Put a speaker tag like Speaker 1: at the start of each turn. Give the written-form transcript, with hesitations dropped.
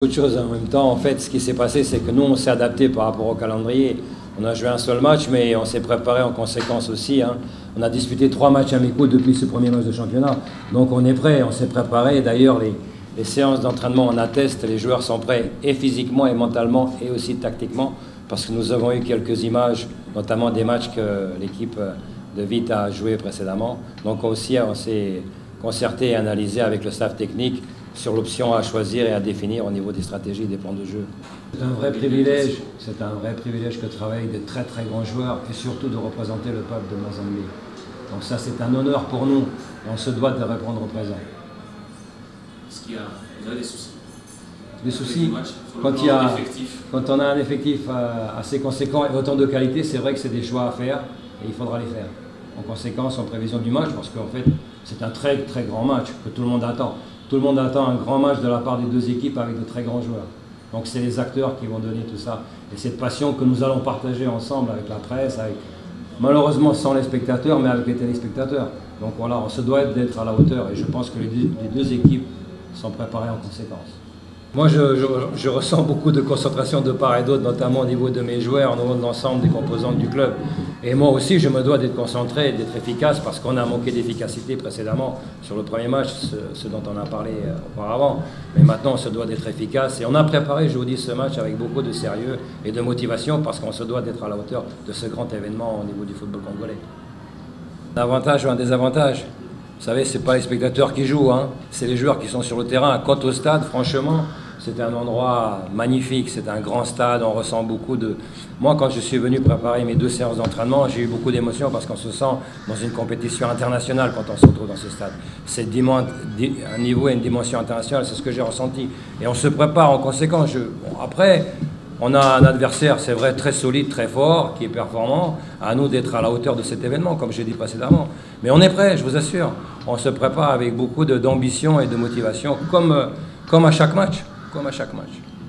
Speaker 1: Autre chose en même temps, en fait, ce qui s'est passé, c'est que nous, on s'est adapté par rapport au calendrier. On a joué un seul match, mais on s'est préparé en conséquence aussi. On a disputé 3 matchs amicaux depuis ce premier match de championnat. Donc on est prêt, on s'est préparé. D'ailleurs, les séances d'entraînement en attestent, les joueurs sont prêts, et physiquement, et mentalement, et aussi tactiquement, parce que nous avons eu quelques images, notamment des matchs que l'équipe de Vite a joué précédemment. Donc aussi, on s'est concerté et analysé avec le staff technique sur l'option à choisir et à définir au niveau des stratégies et des plans de jeu. C'est un vrai privilège que de travailler avec de très très grands joueurs et surtout de représenter le peuple de Mozambique. Donc ça, c'est un honneur pour nous et on se doit de répondre au présent.
Speaker 2: Est-ce qu'il y a des soucis?
Speaker 1: Des soucis quand on a un effectif assez conséquent et autant de qualité, c'est vrai que c'est des choix à faire et il faudra les faire. En conséquence, en prévision du match, parce qu'en fait, c'est un très très grand match que tout le monde attend. Tout le monde attend un grand match de la part des deux équipes avec de très grands joueurs. Donc c'est les acteurs qui vont donner tout ça. Et cette passion que nous allons partager ensemble avec la presse, malheureusement sans les spectateurs, mais avec les téléspectateurs. Donc voilà, on se doit d'être à la hauteur et je pense que les deux équipes sont préparées en conséquence. Moi, je ressens beaucoup de concentration de part et d'autre, notamment au niveau de mes joueurs, au niveau de l'ensemble des composantes du club. Et moi aussi, je me dois d'être concentré, d'être efficace, parce qu'on a manqué d'efficacité précédemment sur le premier match, ce dont on a parlé auparavant. Mais maintenant, on se doit d'être efficace. Et on a préparé, je vous dis, ce match avec beaucoup de sérieux et de motivation, parce qu'on se doit d'être à la hauteur de ce grand événement au niveau du football congolais. Un avantage ou un désavantage? Vous savez, ce n'est pas les spectateurs qui jouent, c'est les joueurs qui sont sur le terrain. Quant au stade, franchement, c'est un endroit magnifique, c'est un grand stade, on ressent beaucoup de... Moi, quand je suis venu préparer mes 2 séances d'entraînement, j'ai eu beaucoup d'émotions parce qu'on se sent dans une compétition internationale quand on se retrouve dans ce stade. C'est un niveau et une dimension internationale, c'est ce que j'ai ressenti. Et on se prépare en conséquence. Après, on a un adversaire, c'est vrai, très solide, très fort, qui est performant. À nous d'être à la hauteur de cet événement, comme j'ai dit précédemment. Mais on est prêt, je vous assure. On se prépare avec beaucoup d'ambition et de motivation, comme à chaque match.